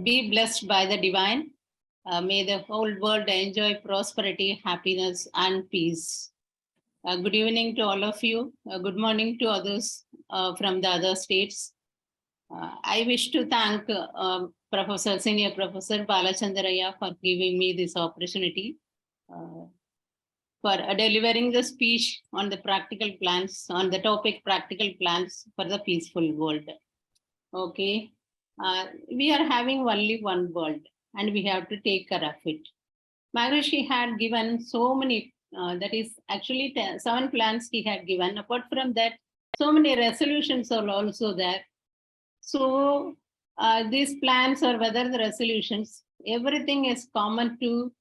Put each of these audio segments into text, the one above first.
be blessed by the divine. May the whole world enjoy prosperity, happiness, and peace. Good evening to all of you. Good morning to others from the other states. I wish to thank Senior Professor Balachandraya for giving me this opportunity for delivering the speech on the practical plans, on the topic practical plans for the peaceful world. Okay, we are having only one world and we have to take care of it. Maharishi had given so many, that is actually 7 plans he had given. Apart from that, so many resolutions are also there. So these plans or whether the resolutions, everything is common to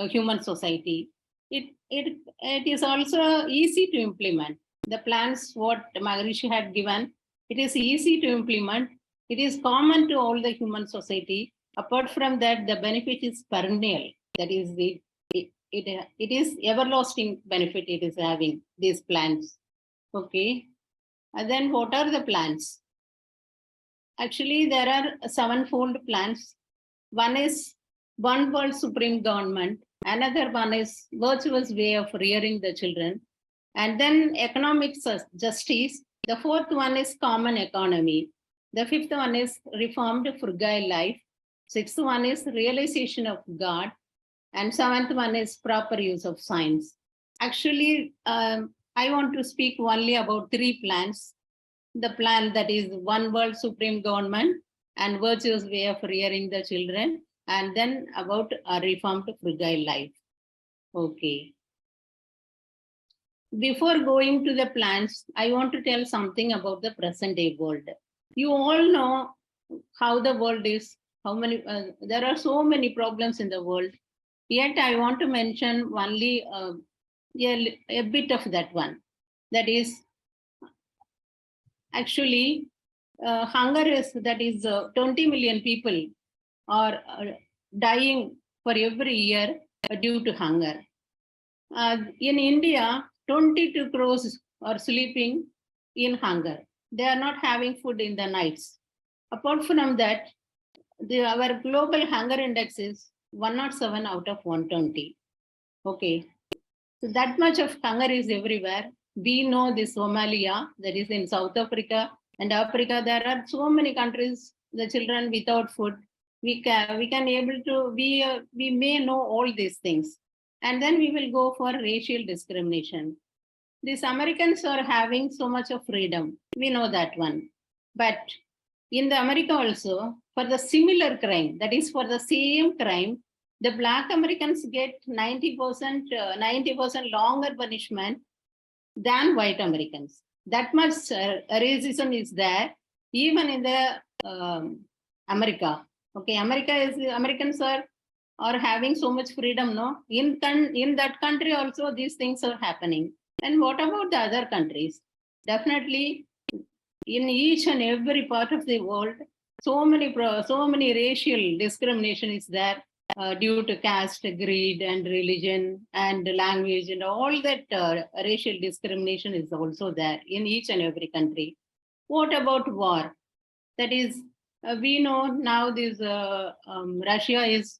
human society. It is also easy to implement. The plans what Maharishi had given, it is easy to implement. It is common to all the human society. Apart from that, the benefit is perennial. That is it is everlasting benefit it is having, these plans. Okay. And then what are the plans? Actually, there are 7-fold plans. One is one world supreme government. Another one is virtuous way of rearing the children. And then economic justice. The 4th one is common economy. The 5th one is reformed frugal life. 6th one is realization of God. And 7th one is proper use of science. Actually, I want to speak only about 3 plans. The plan that is one world supreme government and virtuous way of rearing the children, and then about a reformed frugal life. Okay. Before going to the plans, I want to tell something about the present day world. You all know how the world is, how many, there are so many problems in the world. Yet I want to mention only a bit of that one. That is, actually, hunger is, that is 20 million people are dying for every year due to hunger. In India, 22 crores are sleeping in hunger. They are not having food in the nights. Apart from that, our global hunger index is 107 out of 120. Okay, so that much of hunger is everywhere. We know this Somalia, that is in South Africa and Africa. There are so many countries, the children without food. We may know all these things. And then we will go for racial discrimination. These Americans are having so much of freedom. We know that one. But in the America also, for the similar crime, that is for the same crime, the Black Americans get 90% longer punishment than white Americans. That much racism is there, even in the America. Okay, Americans are having so much freedom, no? In that country also, these things are happening. And what about the other countries? Definitely, in each and every part of the world, so many racial discrimination is there due to caste, greed, and religion, and language, and all that racial discrimination is also there in each and every country. What about war? That is, we know now this Russia is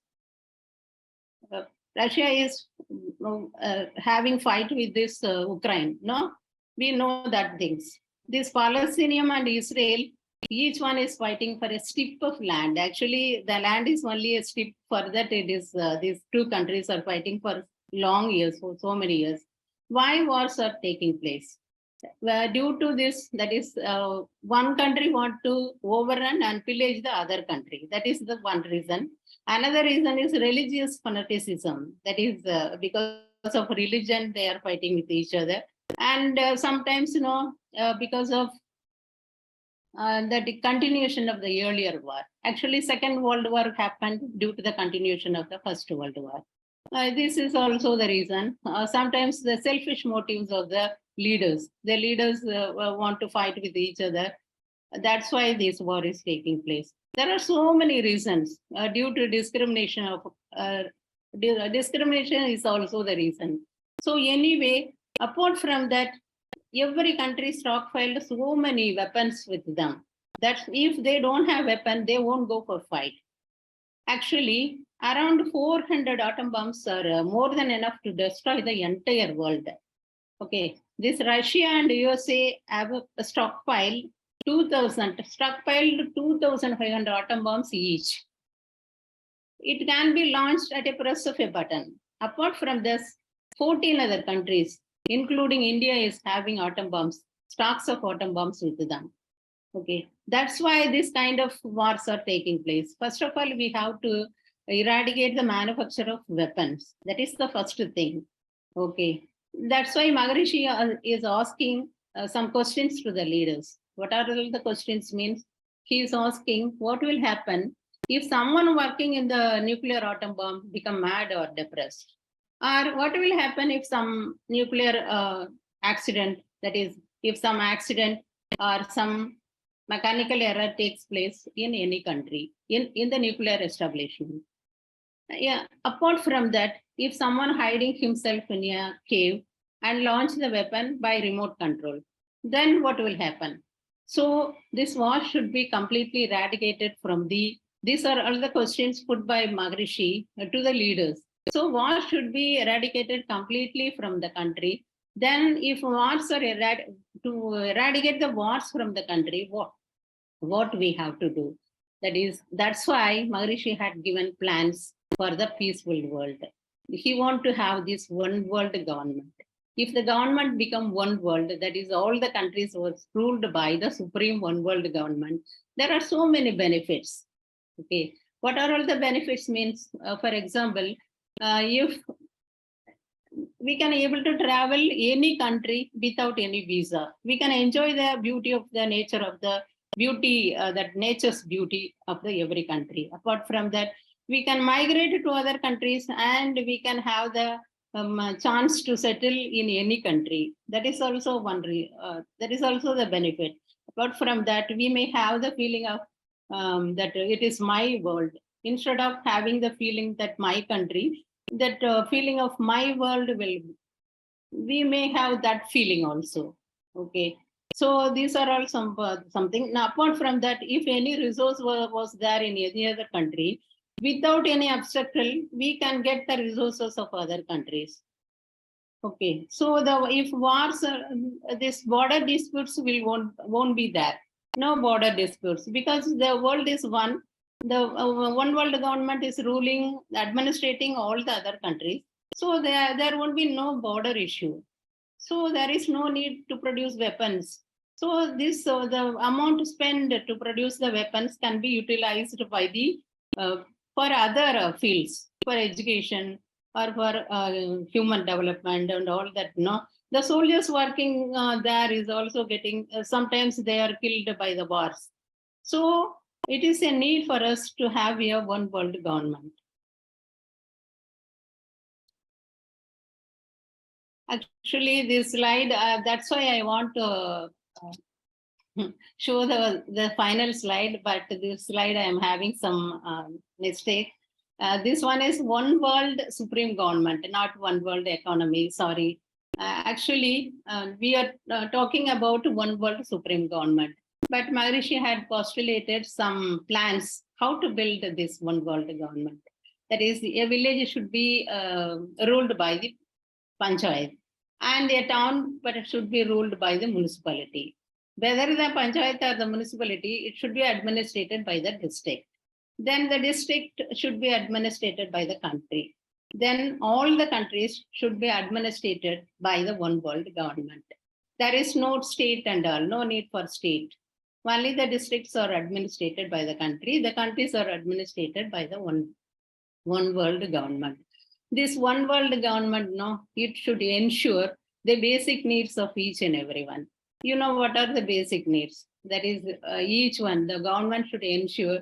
having fight with this Ukraine. No, we know that things. This Palestinian and Israel, each one is fighting for a strip of land. Actually, the land is only a strip. For that, it is these 2 countries are fighting for long years, for so many years. Why wars are taking place? Due to this, that is, one country want to overrun and pillage the other country. That is the one reason. Another reason is religious fanaticism. That is because of religion, they are fighting with each other. And sometimes, because of the continuation of the earlier war. Actually, Second World War happened due to the continuation of the First World War. This is also the reason. Sometimes the selfish motives of the leaders. The leaders want to fight with each other. That's why this war is taking place. There are so many reasons due to discrimination. Discrimination is also the reason. So anyway, apart from that, every country stockpiled so many weapons with them that if they don't have weapon, they won't go for fight. Actually, around 400 atom bombs are more than enough to destroy the entire world. Okay, this Russia and USA have a stockpiled 2,500 atom bombs each. It can be launched at a press of a button. Apart from this, 14 other countries, including India, is having atom bombs, stocks of atom bombs with them. Okay, that's why this kind of wars are taking place. First of all, we have to eradicate the manufacture of weapons. That is the first thing. Okay, that's why Maharishi is asking some questions to the leaders. What are the questions means? He is asking what will happen if someone working in the nuclear atom bomb become mad or depressed? Or what will happen if some nuclear accident, that is, if some accident or some mechanical error takes place in any country, in the nuclear establishment? Yeah, apart from that, if someone hiding himself in a cave and launch the weapon by remote control, then what will happen? So this war should be completely eradicated from these are all the questions put by Maharishi to the leaders. So war should be eradicated completely from the country. Then if wars are to eradicate the wars from the country, what we have to do? That's why Maharishi had given plans for the peaceful world. He want to have this one world government. If the government become one world, that is all the countries was ruled by the supreme one world government, there are so many benefits. Okay, what are all the benefits means? For example, if we can able to travel any country without any visa, we can enjoy the beauty of the nature of the beauty, that nature's beauty of the every country. Apart from that, we can migrate to other countries and we can have the chance to settle in any country. That is also that is also the benefit. Apart from that, we may have the feeling of that it is my world, instead of having the feeling that my country, that feeling of my world will, we may have that feeling also. Okay, so these are all something. Now apart from that, if any resource was there in any other country, without any obstacle, we can get the resources of other countries. Okay, so if wars, this border disputes won't be there. No border disputes, because the world is one. The one world government is ruling, administrating all the other countries. So there won't be no border issue. So there is no need to produce weapons. So the amount spent to produce the weapons can be utilized by the for other fields, for education or for human development and all that. No, the soldiers working there is also getting, sometimes they are killed by the wars. So it is a need for us to have a one world government. Actually, this slide, that's why I want to show the final slide, but this slide I am having some mistake. This one is one world supreme government, not one world economy, sorry. Actually, we are talking about one world supreme government, but Maharishi had postulated some plans how to build this one world government. That is, a village should be ruled by the panchayat, and a town, but it should be ruled by the municipality. Whether the panchayat or the municipality, it should be administered by the district. Then the district should be administered by the country. Then all the countries should be administered by the one world government. There is no state and all, no need for state. Only the districts are administered by the country. The countries are administered by the one world government. This one world government, no, it should ensure the basic needs of each and everyone. You know what are the basic needs? That is, each one, the government should ensure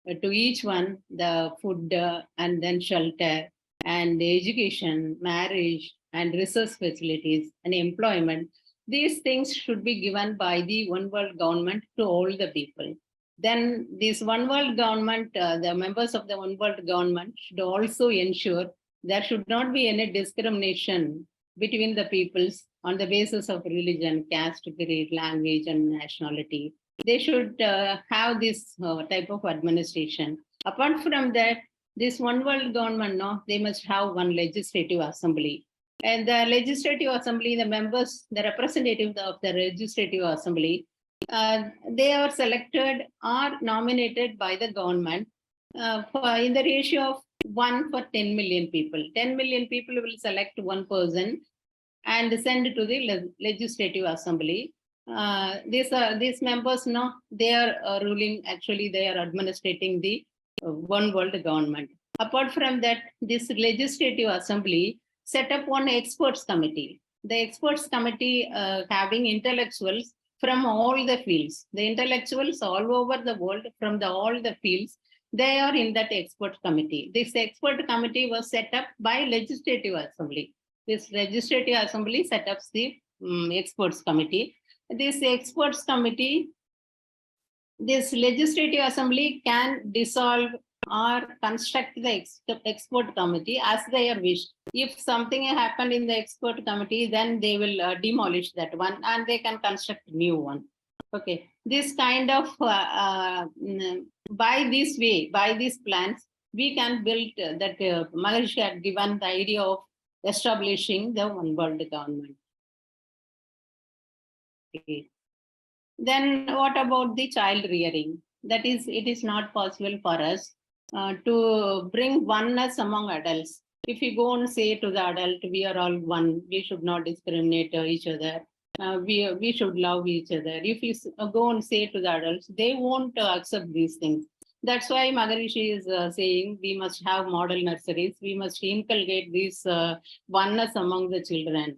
to each one the food and then shelter and education, marriage and research facilities and employment. These things should be given by the one world government to all the people. Then this one world government, the members of the one world government should also ensure there should not be any discrimination between the peoples on the basis of religion, caste, creed, language, and nationality. They should have this type of administration. Apart from that, this one world government, no, they must have one legislative assembly. And the legislative assembly, the members, the representatives of the legislative assembly, they are selected or nominated by the government in the ratio of 1 for 10 million people. 10 million people will select one person and send to the legislative assembly. These members, no, they are ruling, actually they are administrating the one world government. Apart from that, this legislative assembly set up one experts committee. The experts committee having intellectuals from all the fields. The intellectuals all over the world from all the fields, they are in that expert committee. This expert committee was set up by legislative assembly. This legislative assembly set up the experts committee. This experts committee, this legislative assembly can dissolve or construct the expert committee as their wish. If something happened in the expert committee, then they will demolish that one and they can construct a new one. Okay, this kind of, by this way, by these plans, we can build that Maharishi had given the idea of establishing the one world government. Okay. Then what about the child rearing? That is, it is not possible for us to bring oneness among adults. If you go and say to the adult, we are all one, we should not discriminate each other, we should love each other. If you go and say to the adults, they won't accept these things. That's why Maharishi is saying we must have model nurseries, we must inculcate this oneness among the children.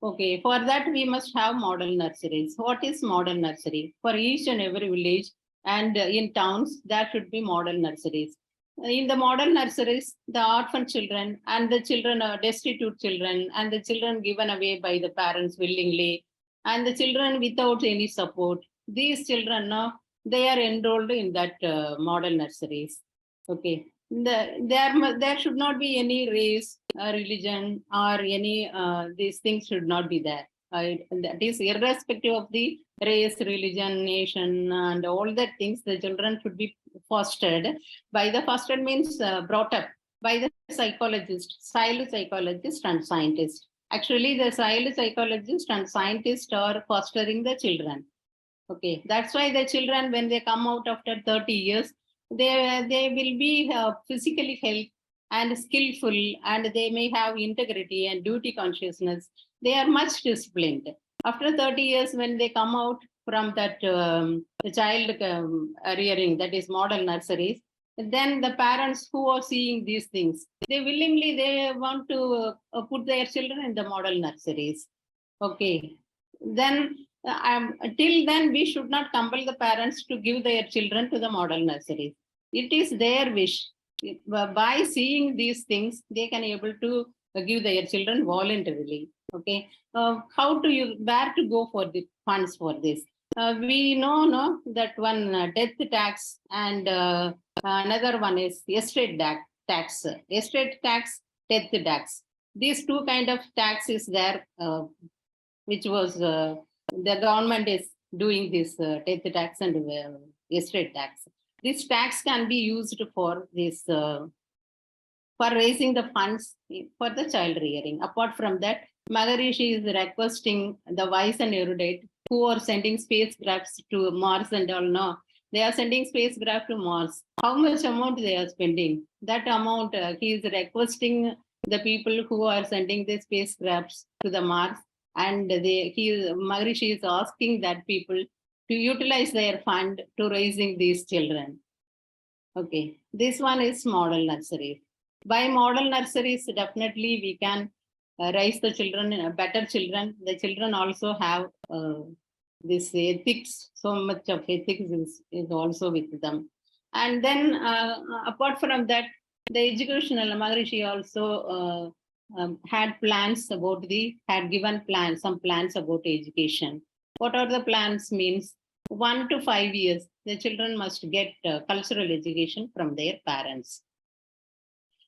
Okay, for that we must have model nurseries. What is model nursery? For each and every village and in towns, there should be model nurseries. In the model nurseries, the orphan children and the children, destitute children, and the children given away by the parents willingly, and the children without any support, these children, they are enrolled in that model nurseries. Okay, there should not be any race, religion, or any these things should not be there. That is irrespective of the race, religion, nation, and all that things. The children should be fostered. By the fostered means brought up by the psychologist, child psychologist, and scientist. Actually, the child psychologist and scientist are fostering the children. Okay, that's why the children, when they come out after 30 years, they will be physically healthy and skillful, and they may have integrity and duty consciousness. They are much disciplined. After 30 years, when they come out from that child rearing, that is model nurseries, then the parents who are seeing these things, they want to put their children in the model nurseries. Okay, then till then we should not compel the parents to give their children to the model nurseries. It is their wish. By seeing these things, they can able to give their children voluntarily. Okay, where to go for the funds for this? We know that one death tax and another one is estate tax. Estate tax, death tax. These two kind of tax is there, which was the government is doing this death tax and estate tax. This tax can be used for this for raising the funds for the child rearing. Apart from that, Maharishi is requesting the wise and erudite who are sending spacecrafts to Mars and all. No, they are sending spacecraft to Mars. How much amount they are spending? That amount he is requesting the people who are sending the spacecrafts to the Mars, and Maharishi is asking that people to utilize their fund to raising these children. Okay, this one is model nursery. By model nurseries, definitely we can raise the children, better children. The children also have this ethics, so much of ethics is also with them. And then apart from that, the educational, Maharishi also had plans about had given plans, some plans about education. What are the plans means? 1 to 5 years, the children must get cultural education from their parents.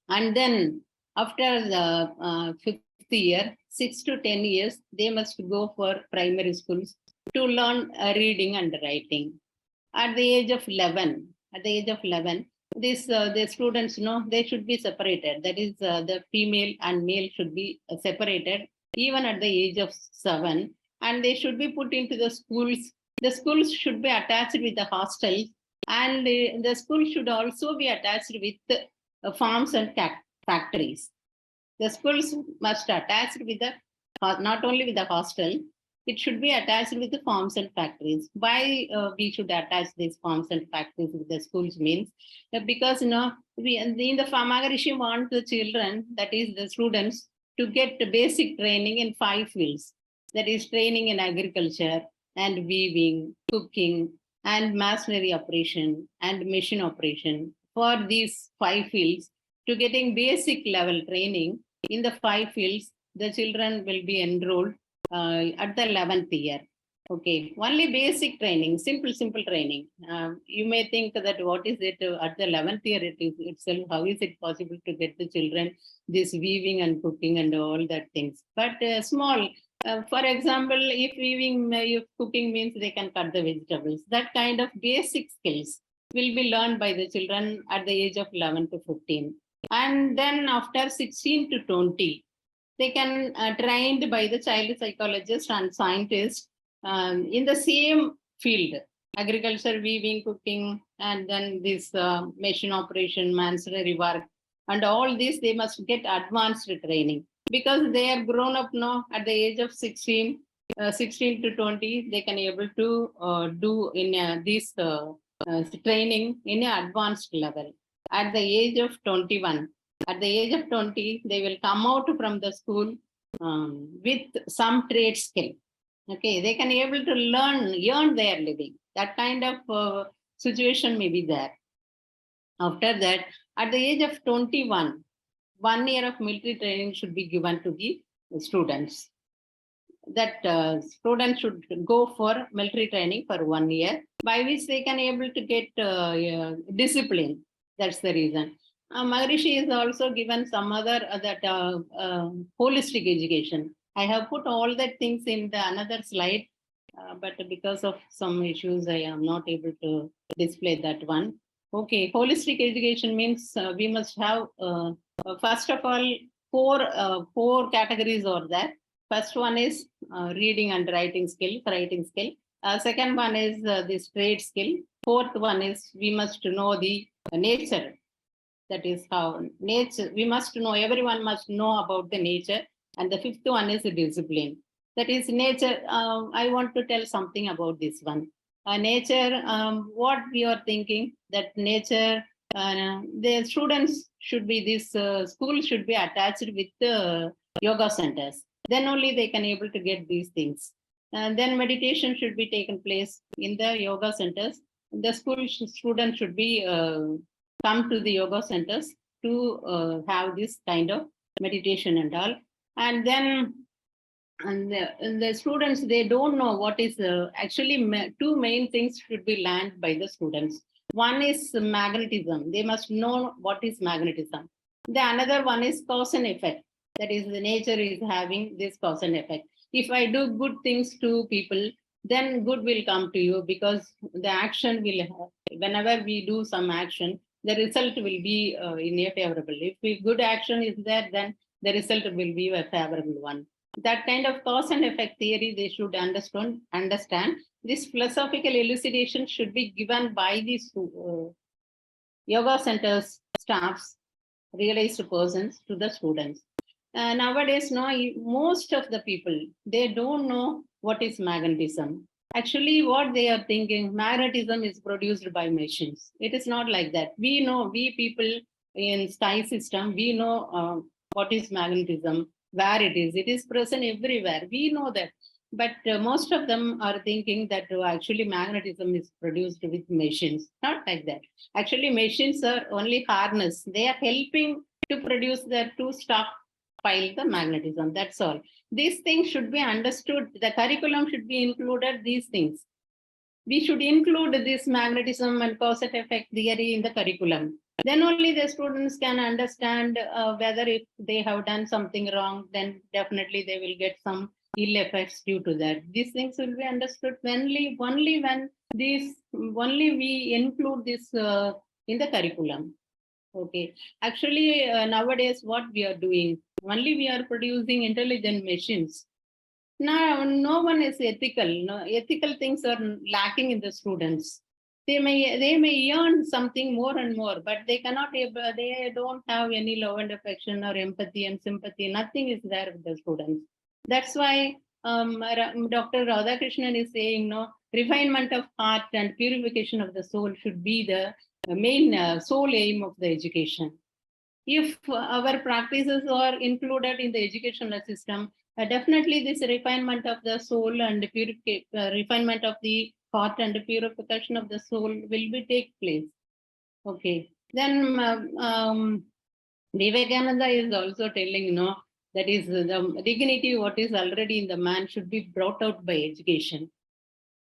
And then after the 5th year, 6 to 10 years, they must go for primary schools to learn reading and writing. At the age of 11, the students, they should be separated. That is, the female and male should be separated even at the age of 7, and they should be put into the schools. The schools should be attached with the hostels, and the school should also be attached with farms and factories. The schools must attach with the, not only with the hostel, it should be attached with the farms and factories. Why we should attach these farms and factories with the schools means because we in the Maharishi want the children, that is the students, to get basic training in 5 fields. That is training in agriculture and weaving, cooking, and masonry operation and machine operation. For these 5 fields, to getting basic level training in the 5 fields, the children will be enrolled at the 11th year. Okay, only basic training, simple training. You may think that what is it at the 11th year itself, how is it possible to get the children this weaving and cooking and all that things? But small, for example, if weaving, if cooking means they can cut the vegetables, that kind of basic skills will be learned by the children at the age of 11 to 15. And then after 16 to 20, they can trained by the child psychologist and scientist in the same field, agriculture, weaving, cooking, and then this machine operation, masonry work, and all this, they must get advanced training because they are grown up now at the age of 16 to 20, they can able to do in this training in an advanced level. At the age of 21, at the age of 20, they will come out from the school with some trade skill. Okay, they can able to earn their living. That kind of situation may be there. After that, at the age of 21, 1 year of military training should be given to the students. That students should go for military training for 1 year, by which they can able to get discipline. That's the reason. Maharishi is also given some other holistic education. I have put all that things in the another slide, but because of some issues, I am not able to display that one. Okay, holistic education means we must have, first of all, four categories are there. First one is reading and writing skill. Second one is this trade skill. Fourth one is we must know the nature. That is how nature, we must know, everyone must know about the nature. And the fifth one is discipline. That is nature. I want to tell something about this one. Nature, what we are thinking that nature, the students should be, this school should be attached with the yoga centers. Then only they can able to get these things. And then meditation should be taken place in the yoga centers. The school students should be come to the yoga centers to have this kind of meditation and all. And then the students, they don't know what is actually two main things should be learned by the students. One is magnetism. They must know what is magnetism. The another one is cause and effect. That is, the nature is having this cause and effect. If I do good things to people, then good will come to you, because the action will have, whenever we do some action, the result will be in a favorable. If good action is there, then the result will be a favorable one. That kind of cause and effect theory they should understand. This philosophical elucidation should be given by these yoga centers staffs, realized persons, to the students. Nowadays, no, most of the people, they don't know what is magnetism. Actually, what they are thinking, magnetism is produced by machines. It is not like that. We know, we people in sky system, we know what is magnetism, where it is. It is present everywhere. We know that. But most of them are thinking that actually magnetism is produced with machines. Not like that. Actually, machines are only harness. They are helping to produce the to stockpile the magnetism. That's all. These things should be understood. The curriculum should be included these things. We should include this magnetism and cause and effect theory in the curriculum. Then only the students can understand whether if they have done something wrong, then definitely they will get some ill effects due to that. These things will be understood only when we include this in the curriculum. Okay. Actually, nowadays, what we are doing, only we are producing intelligent machines. Now, no one is ethical. No, ethical things are lacking in the students. They may earn something more and more, but they cannot. They don't have any love and affection or empathy and sympathy. Nothing is there with the students. That's why Dr. Radhakrishnan is saying, no, refinement of heart and purification of the soul should be the main sole aim of the education. If our practices are included in the educational system, definitely this refinement of the soul and refinement of the heart and purification of the soul will be take place. Okay. Then Vivekananda is also telling, that is the dignity what is already in the man should be brought out by education.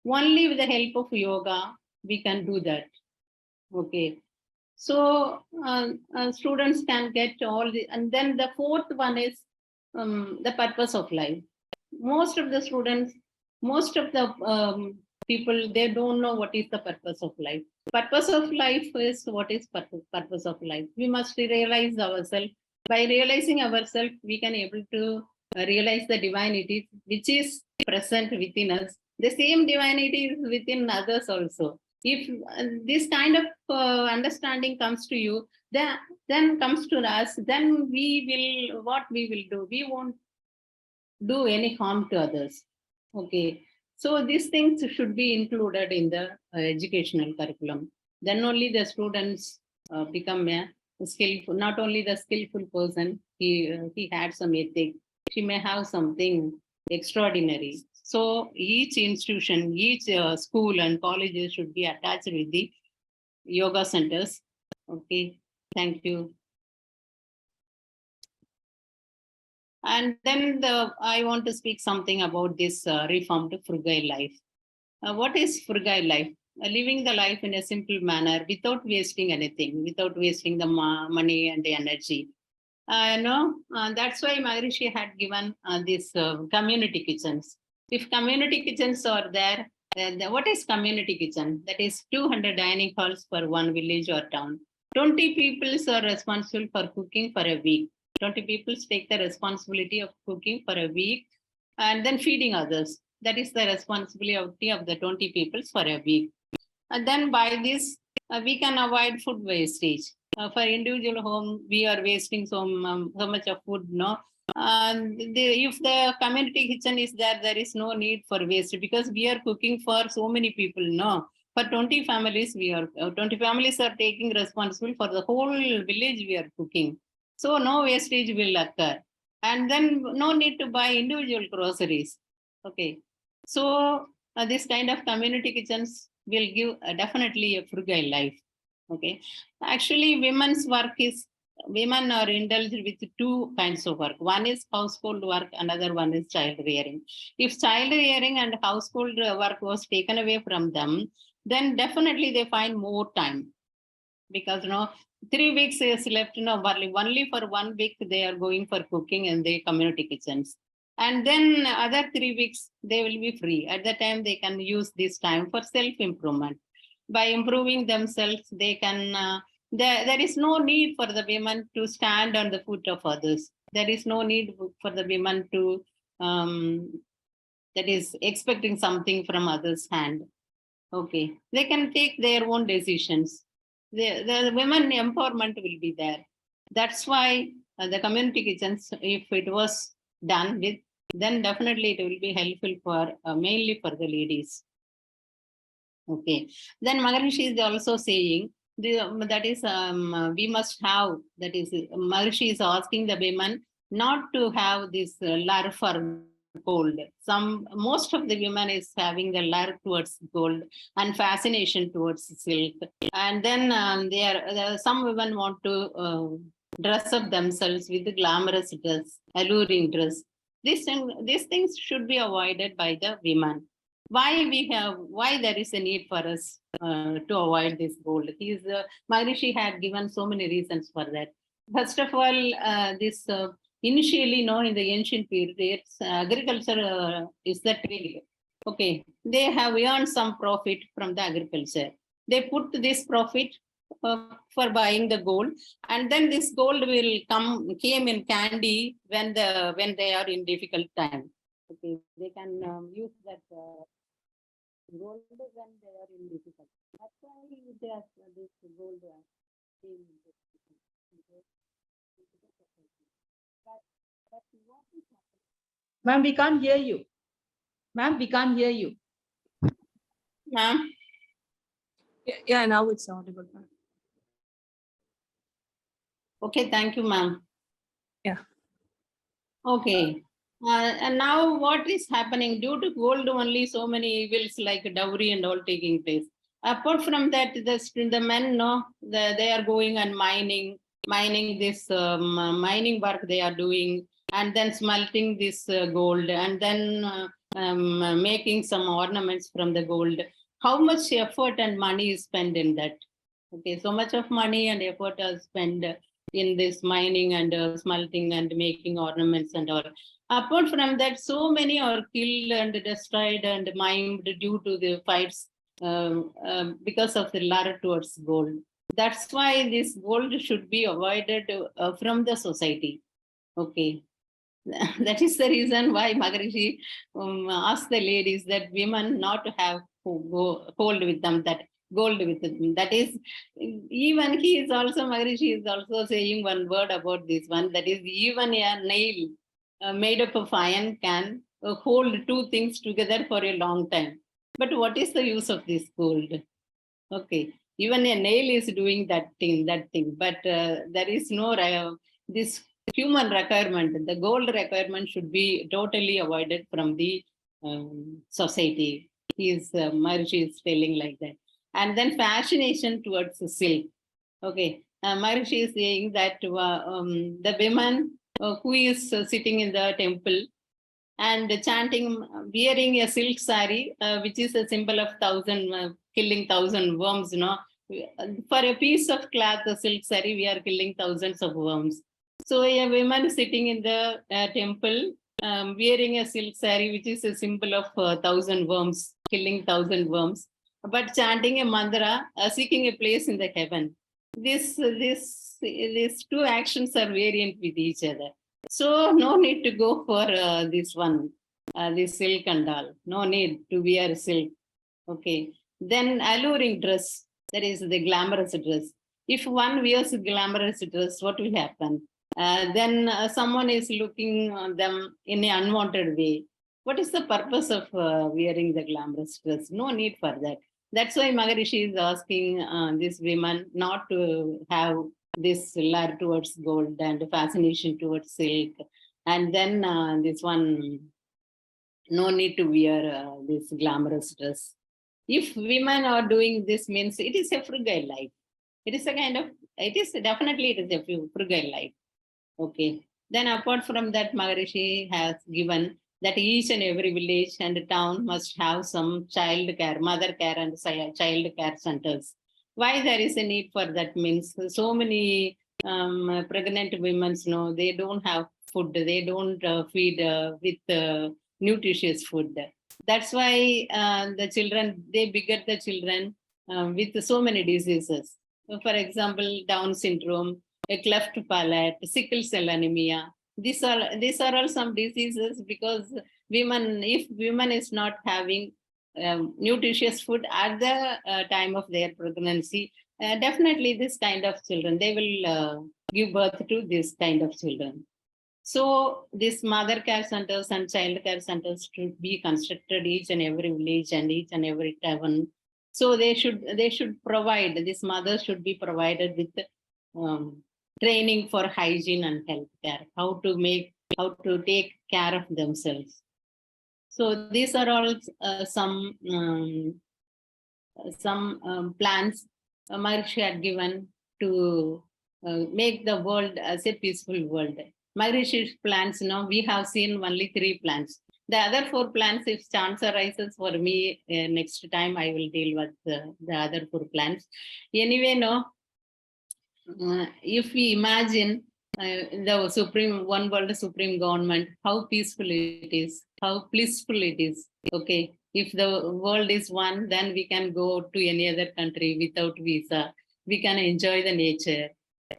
Only with the help of yoga, we can do that. Okay. So students can get all the, and then the fourth one is the purpose of life. Most of the students, most of the people, they don't know what is the purpose of life. Purpose of life is what is purpose of life. We must realize ourselves. By realizing ourselves, we can able to realize the divinity which is present within us. The same divinity is within others also. If this kind of understanding comes to you, then comes to us, then we will do. We won't do any harm to others. Okay. So these things should be included in the educational curriculum. Then only the students become a skillful, not only the skillful person, he had some ethic, she may have something extraordinary. So each institution, each school and colleges should be attached with the yoga centers. Okay, thank you. And then I want to speak something about this reformed frugal life. What is frugal life? Living the life in a simple manner without wasting anything, without wasting the money and the energy. That's why Maharishi had given these community kitchens. If community kitchens are there, what is community kitchen? That is 200 dining halls for one village or town. 20 people are responsible for cooking for a week. 20 people take the responsibility of cooking for a week and then feeding others. That is the responsibility of the 20 people for a week. And then by this, we can avoid food wastage. For individual home, we are wasting so much of food, no? If the community kitchen is there, there is no need for waste because we are cooking for so many people, no? For 20 families, 20 families are taking responsible for the whole village we are cooking. So no wastage will occur. And then no need to buy individual groceries. Okay. So this kind of community kitchens will give definitely a frugal life. Okay. Actually, women are indulged with two kinds of work. One is household work, another one is child rearing. If child rearing and household work was taken away from them, then definitely they find more time. Because 3 weeks is left, only for 1 week they are going for cooking in the community kitchens. And then other 3 weeks, they will be free. At the time, they can use this time for self-improvement. By improving themselves, they can, there is no need for the women to stand on the foot of others. There is no need for the women to, that is expecting something from others' hand. Okay, they can take their own decisions. The women empowerment will be there. That's why the community kitchens, if it was done with, then definitely it will be helpful for mainly for the ladies. Okay. Then Maharishi is also saying that is we must have, that is Maharishi is asking the women not to have this lure for gold. Most of the women is having the lure towards gold and fascination towards silk. And then some women want to dress up themselves with the glamorous dress, alluring dress. These things should be avoided by the women. Why there is a need for us to avoid this gold? Maharishi had given so many reasons for that. First of all, initially, in the ancient periods, agriculture is the trade. Okay, they have earned some profit from the agriculture. They put this profit for buying the gold, and then this gold will came in candy when they are in difficult time. Okay, they can use that gold when they are in difficult. That's why they have this gold came in this but what is happening? Ma'am, we can't hear you. Ma'am, we can't hear you. Ma'am? Yeah, now it's audible. Okay, thank you, ma'am. Yeah. Okay. And now what is happening? Due to gold only, so many evils like dowry and all taking place. Apart from that, the men, no, they are going and mining this mining work they are doing, and then smelting this gold, and then making some ornaments from the gold. How much effort and money is spent in that? Okay, so much of money and effort are spent in this mining and smelting and making ornaments and all. Apart from that, so many are killed and destroyed and maimed due to the fights because of the lure towards gold. That's why this gold should be avoided from the society. Okay. That is the reason why Maharishi asked the ladies that women not to have gold with them, that gold with them. That is, even he is also, Maharishi is also saying one word about this one, that is, even a nail made up of iron can hold two things together for a long time. But what is the use of this gold? Okay, even a nail is doing that thing, but there is no this human requirement. The gold requirement should be totally avoided from the society. Maharishi is telling like that. And then fascination towards silk. Okay, Maharishi is saying that the women who is sitting in the temple and chanting, wearing a silk sari, which is a symbol of killing thousand worms. For a piece of cloth, a silk sari, we are killing thousands of worms. So a woman sitting in the temple, wearing a silk sari, which is a symbol of thousand worms, killing thousand worms, but chanting a mantra, seeking a place in the heaven. These two actions are variant with each other. So no need to go for this one, this silk and all. No need to wear silk. Okay. Then alluring dress, that is the glamorous dress. If one wears a glamorous dress, what will happen? Then someone is looking on them in an unwanted way. What is the purpose of wearing the glamorous dress? No need for that. That's why Maharishi is asking these women not to have this lure towards gold and fascination towards silk. And then this one, no need to wear this glamorous dress. If women are doing this, means it is a frugal life. It is definitely a frugal life. Okay. Then apart from that, Maharishi has given that each and every village and town must have some child care, mother care and child care centers. Why there is a need for that means so many pregnant women, they don't have food, they don't feed with nutritious food. That's why the children, they beget the children with so many diseases. So for example, Down syndrome, a cleft palate, sickle cell anemia. These are all some diseases because if women is not having nutritious food at the time of their pregnancy, definitely this kind of children, they will give birth to this kind of children. So these mother care centers and child care centers should be constructed each and every village and each and every town. So they should provide, this mother should be provided with training for hygiene and healthcare, how to take care of themselves. So these are all some plans Maharishi had given to make the world as a peaceful world. Maharishi's plans, we have seen only 3 plans. The other 4 plans, if chance arises for me next time, I will deal with the other 4 plans. Anyway, if we imagine the one world supreme government, how peaceful it is, how blissful it is. Okay, if the world is one, then we can go to any other country without visa. we can enjoy the nature.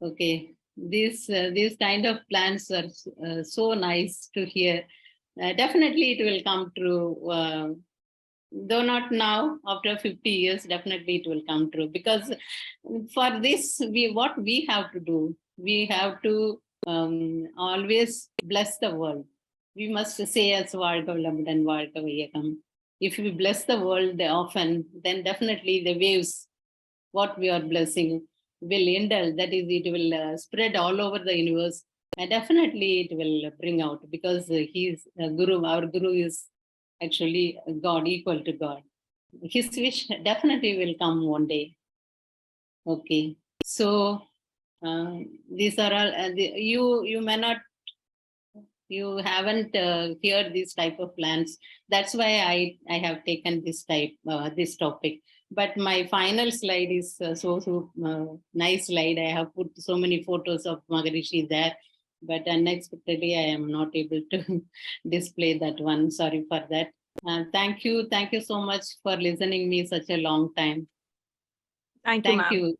Okay, these kind of plans are so nice to hear. Definitely, it will come true. Though not now, after 50 years, definitely it will come true. Because for this, what we have to do, we have to always bless the world. We must say as Varga Vallabhudan, Varga Vaiyakam. If we bless the world often, then definitely the waves, what we are blessing, will indulge. That is, it will spread all over the universe. And definitely it will bring out, because he's a guru, our guru is actually God, equal to God. His wish definitely will come one day. Okay. So these are all, you may not, you haven't heard these type of plans. That's why I have taken this this topic. But my final slide is so nice slide. I have put so many photos of Maharishi there, but unexpectedly I am not able to display that one. Sorry for that. Thank you so much for listening me such a long time. Thank you, Thank ma'am. you.